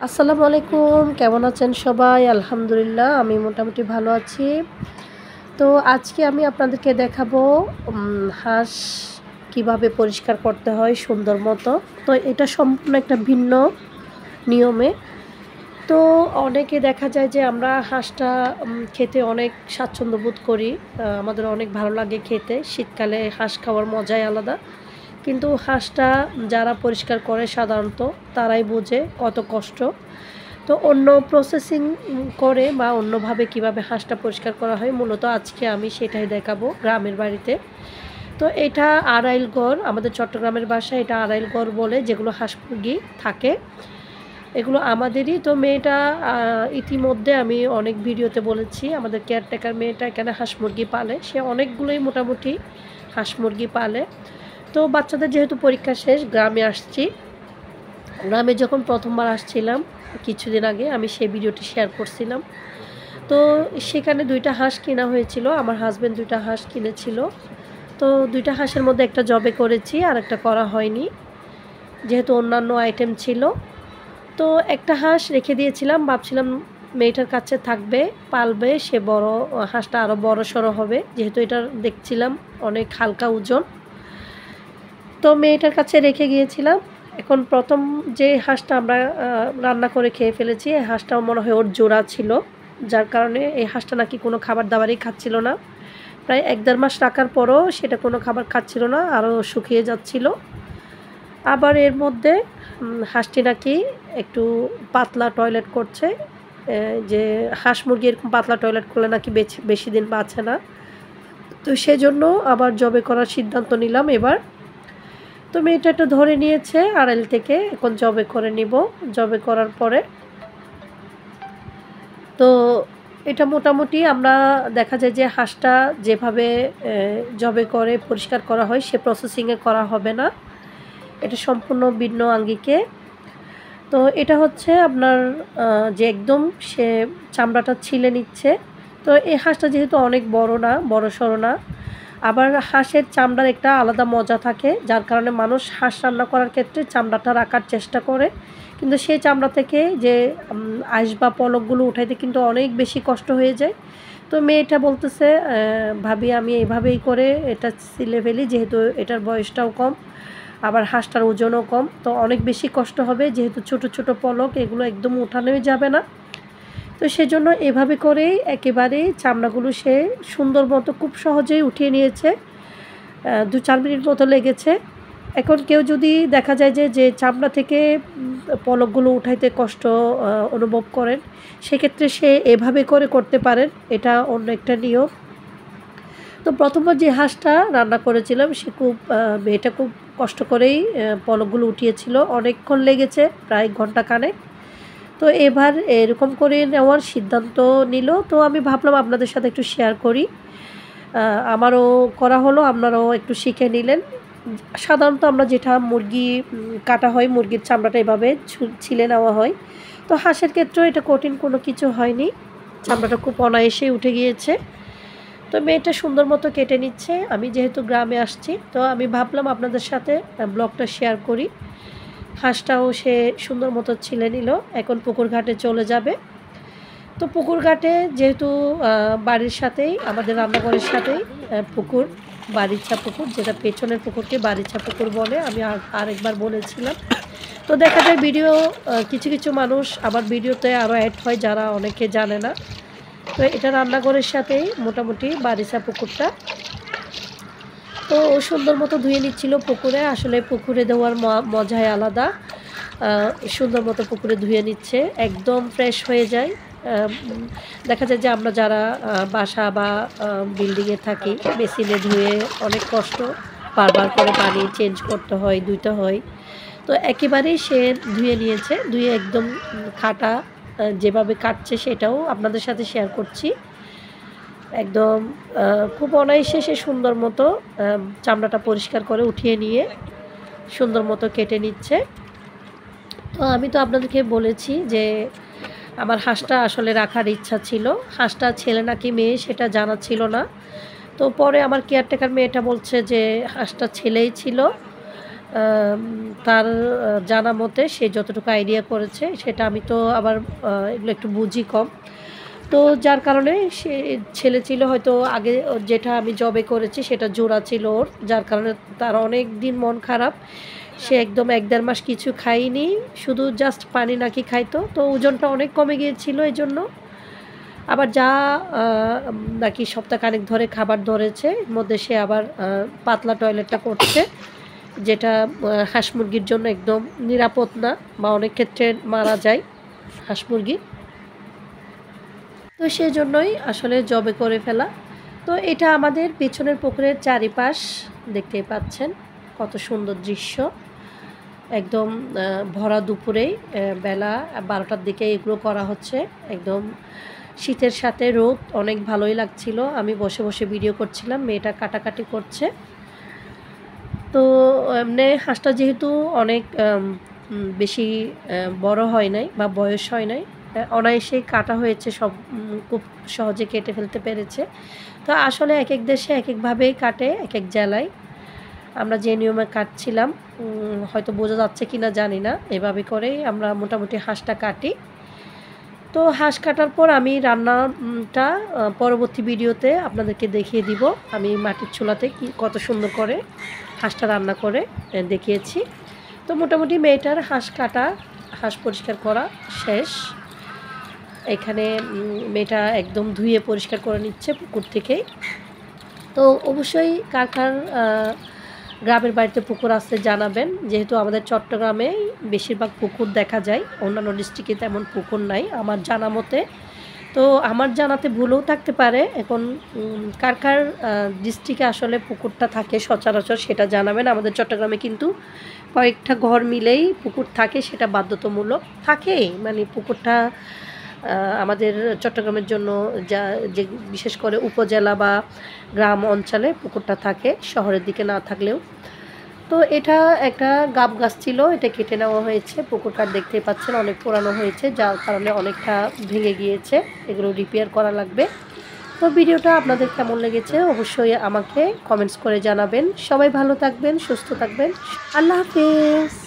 আসসালামু আলাইকুম, কেমন আছেন সবাই? আলহামদুলিল্লাহ আমি মোটামুটি ভালো আছি। তো আজকে আমি আপনাদেরকে দেখাবো হাঁস কিভাবে পরিষ্কার করতে হয় সুন্দর মতো। তো এটা সম্পূর্ণ একটা ভিন্ন নিয়মে। তো অনেকে দেখা যায় যে আমরা হাঁসটা খেতে অনেক স্বাচ্ছন্দ্য বোধ করি। আমাদের অনেক ভালো লাগে খেতে। শীতকালে হাঁস খাওয়ার মজাই আলাদা। কিন্তু হাঁসটা যারা পরিষ্কার করে সাধারণত তারাই বোঝে কত কষ্ট। তো অন্য প্রসেসিং করে বা অন্যভাবে কিভাবে হাঁসটা পরিষ্কার করা হয় মূলত আজকে আমি সেটাই দেখাবো গ্রামের বাড়িতে। তো এটা আড়াইল ঘর, আমাদের চট্টগ্রামের ভাষায় এটা আড়াইল ঘর বলে, যেগুলো হাঁস মুরগি থাকে এগুলো আমাদেরই। তো মেয়েটা ইতিমধ্যে আমি অনেক ভিডিওতে বলেছি, আমাদের কেয়ারটেকার মেয়েটা এখানে হাঁস মুরগি পালে, সে অনেকগুলোই মোটামুটি হাঁস মুরগি পালে। তো বাচ্চাদের যেহেতু পরীক্ষা শেষ গ্রামে আসছি। গ্রামে যখন প্রথমবার আসছিলাম কিছুদিন আগে আমি সেই ভিডিওটি শেয়ার করছিলাম। তো সেখানে ২টা হাঁস কেনা হয়েছিল, আমার হাসব্যান্ড ২টা হাঁস কিনেছিল। তো ২টা হাঁসের মধ্যে একটা জবে করেছি আর একটা করা হয়নি, যেহেতু অন্যান্য আইটেম ছিল। তো একটা হাঁস রেখে দিয়েছিলাম, ভাবছিলাম মেয়েটার কাছে থাকবে, পালবে, সে বড় হাঁসটা আরও বড়সড় হবে, যেহেতু এটা দেখছিলাম অনেক হালকা ওজন। তো মেয়েটার কাছে রেখে গিয়েছিলাম। এখন প্রথম যে হাঁসটা আমরা রান্না করে খেয়ে ফেলেছি, এই হাঁসটাও মনে হয় ওর জোড়া ছিল, যার কারণে এই হাঁসটা নাকি কোনো খাবার দাবারই খাচ্ছিল না। প্রায় ১-১.৫ মাস রাখার পরও সেটা কোনো খাবার খাচ্ছিল না, আরও শুকিয়ে যাচ্ছিল। আবার এর মধ্যে হাঁসটি নাকি একটু পাতলা টয়লেট করছে। যে হাঁস মুরগি এরকম পাতলা টয়লেট করলে নাকি বেশি দিন বাঁচে না। তো সেজন্য আবার জবে করার সিদ্ধান্ত নিলাম এবার। তো মেয়েটা একটু ধরে নিয়েছে আড়াল থেকে, এখন জবে করে নিব। জবে করার পরে তো এটা মোটামুটি আমরা দেখা যায় যে হাঁসটা যেভাবে জবে করে পরিষ্কার করা হয় সে প্রসেসিংয়ে করা হবে না, এটা সম্পূর্ণ ভিন্ন আঙ্গিকে। তো এটা হচ্ছে আপনার যে একদম সে চামড়াটা ছিলে নিচ্ছে। তো এই হাঁসটা যেহেতু অনেক বড় না, বড়সড় না, আবার হাঁসের চামড়ার একটা আলাদা মজা থাকে, যার কারণে মানুষ হাঁস রান্না করার ক্ষেত্রে চামড়াটা রাখার চেষ্টা করে। কিন্তু সেই চামড়া থেকে যে আঁশ বা পলকগুলো উঠাইতে কিন্তু অনেক বেশি কষ্ট হয়ে যায়। তো মেয়েটা বলতেছে, ভাবি আমি এভাবেই করে এটা ছিলে ফেলি, যেহেতু এটার বয়সটাও কম, আবার হাঁসটার ওজনও কম, তো অনেক বেশি কষ্ট হবে, যেহেতু ছোট ছোট পলক এগুলো একদম উঠানোই যাবে না। তো সেজন্য এভাবে করেই একেবারেই চামড়াগুলো সে সুন্দর মতো খুব সহজেই উঠিয়ে নিয়েছে। ২-৪ মিনিট মতো লেগেছে। এখন কেউ যদি দেখা যায় যে চামড়া থেকে পলকগুলো উঠাইতে কষ্ট অনুভব করেন, সেক্ষেত্রে সে এভাবে করে করতে পারেন, এটা অন্য একটা নিয়ম। তো প্রথমবার যে হাঁসটা রান্না করেছিলাম সে মেয়েটা খুব কষ্ট করেই পলকগুলো উঠিয়েছিল, অনেকক্ষণ লেগেছে, প্রায় ঘন্টাখানেক। তো এবার এরকম করে নেওয়ার সিদ্ধান্ত নিল। তো আমি ভাবলাম আপনাদের সাথে একটু শেয়ার করি। আমারও করা হলো, আপনারাও একটু শিখে নিলেন। সাধারণত আমরা যেটা মুরগি কাটা হয়, মুরগির চামড়াটা এভাবে ছিলে নেওয়া হয়। তো হাঁসের ক্ষেত্রেও এটা কঠিন কোনো কিছু হয়নি, চামড়াটা খুব অনায়াসেই উঠে গিয়েছে। তো মেয়েটা সুন্দর মতো কেটে নিচ্ছে। আমি যেহেতু গ্রামে আসছি, তো আমি ভাবলাম আপনাদের সাথে ব্লগটা শেয়ার করি। হাঁসটাও সে সুন্দর মতো ছিলে নিল, এখন পুকুর ঘাটে চলে যাবে। তো পুকুর ঘাটে যেহেতু বাড়ির সাথেই, আমাদের রান্নাঘরের সাথেই পুকুর, বারিচা পুকুর, যেটা পেছনের পুকুরকে বারিচা পুকুর বলে, আমি আরেকবার বলেছিলাম। তো দেখা যায় ভিডিও কিছু কিছু মানুষ আবার ভিডিওতে আরও অ্যাড হয় যারা অনেকে জানে না। তো এটা রান্নাঘরের সাথেই মোটামুটি বারিচা পুকুরটা। তো ও সুন্দর মতো ধুয়ে নিচ্ছিল পুকুরে, আসলে পুকুরে দেওয়ার মজাই আলাদা। সুন্দর মতো পুকুরে ধুয়ে নিচ্ছে, একদম ফ্রেশ হয়ে যায়। দেখা যায় যে আমরা যারা বাসা বা বিল্ডিংয়ে থাকি, মেশিনে ধুয়ে অনেক কষ্ট, বারবার করে পানি চেঞ্জ করতে হয়, ধুইতে হয়। তো একেবারেই সে ধুয়ে নিয়েছে, ধুয়ে একদম কাটা, যেভাবে কাটছে সেটাও আপনাদের সাথে শেয়ার করছি। একদম খুব অনায়াসে সে সুন্দর মতো চামড়াটা পরিষ্কার করে উঠিয়ে নিয়ে সুন্দর মতো কেটে নিচ্ছে। তো আমি তো আপনাদেরকে বলেছি যে আমার হাঁসটা আসলে রাখার ইচ্ছা ছিল। হাঁসটা ছেলে নাকি মেয়ে সেটা জানা ছিল না। তো পরে আমার কেয়ারটেকার মেয়েটা বলছে যে হাঁসটা ছেলেই ছিল। তার জানা মতে সে যতটুকু আইডিয়া করেছে সেটা আমি তো আবার এগুলো একটু বুঝি কম। তো যার কারণে সে ছেলে ছিল হয়তো আগে যেটা আমি জবে করেছি সেটা জোড়া ছিল ওর, যার কারণে তার অনেক দিন মন খারাপ। সে একদম ১-১.৫ মাস কিছু খায়নি, শুধু জাস্ট পানি নাকি খাইতো। তো ওজনটা অনেক কমে গিয়েছিল এজন্য। আবার যা নাকি সপ্তাহখানেক ধরে খাবার ধরেছে এর মধ্যে সে আবার পাতলা টয়লেটটা করছে, যেটা হাঁস মুরগির জন্য একদম নিরাপদ না, বা অনেক ক্ষেত্রে মারা যায় হাঁস মুরগি। তো সেজন্যই আসলে জবে করে ফেলা। তো এটা আমাদের পেছনের পুকুরের চারিপাশ, দেখতেই পাচ্ছেন কত সুন্দর দৃশ্য। একদম ভরা দুপুরেই বেলা ১২টার দিকে এগুলো করা হচ্ছে। একদম শীতের সাথে রোদ, অনেক ভালোই লাগছিল। আমি বসে বসে ভিডিও করছিলাম, মেয়েটা কাটাকাটি করছে। তো এমনি হাঁসটা যেহেতু অনেক বেশি বড় হয় নাই বা বয়স হয় নাই, অনায়াসেই কাটা হয়েছে, সব খুব সহজে কেটে ফেলতে পেরেছে। তো আসলে এক এক দেশে এক একভাবেই কাটে, এক এক জেলায়। আমরা যে নিয়মে কাটছিলাম হয়তো বোঝা যাচ্ছে কি না জানি না, এভাবে করেই আমরা মোটামুটি হাঁসটা কাটি। তো হাঁস কাটার পর আমি রান্নাটা পরবর্তী ভিডিওতে আপনাদেরকে দেখিয়ে দিব। আমি মাটির চুলাতে কত সুন্দর করে হাঁসটা রান্না করে দেখিয়েছি। তো মোটামুটি মেয়েটার হাঁস কাটা, হাঁস পরিষ্কার করা শেষ। এখানে মেয়েটা একদম ধুয়ে পরিষ্কার করে নিচ্ছে পুকুর থেকেই। তো অবশ্যই কার কার গ্রামের বাড়িতে পুকুর আছে জানাবেন, যেহেতু আমাদের চট্টগ্রামে বেশিরভাগ পুকুর দেখা যায়, অন্যান্য ডিস্ট্রিক্টে তেমন পুকুর নাই আমার জানা মতে। তো আমার জানাতে ভুলও থাকতে পারে। এখন কার কার ডিস্ট্রিক্টে আসলে পুকুরটা থাকে সচরাচর সেটা জানাবেন। আমাদের চট্টগ্রামে কিন্তু কয়েকটা ঘর মিলেই পুকুর থাকে, সেটা বাধ্যতামূলক থাকে। মানে পুকুরটা আমাদের চট্টগ্রামের জন্য যে বিশেষ করে উপজেলা বা গ্রাম অঞ্চলে পুকুরটা থাকে, শহরের দিকে না থাকলেও। তো এটা একটা গাব গাছ ছিল, এটা কেটে নেওয়া হয়েছে। পুকুরটা দেখতেই পাচ্ছেন অনেক পুরানো হয়েছে, যার কারণে অনেকটা ভেঙে গিয়েছে, এগুলো রিপেয়ার করা লাগবে। তো ভিডিওটা আপনাদের কেমন লেগেছে অবশ্যই আমাকে কমেন্টস করে জানাবেন। সবাই ভালো থাকবেন, সুস্থ থাকবেন। আল্লাহ হাফেজ।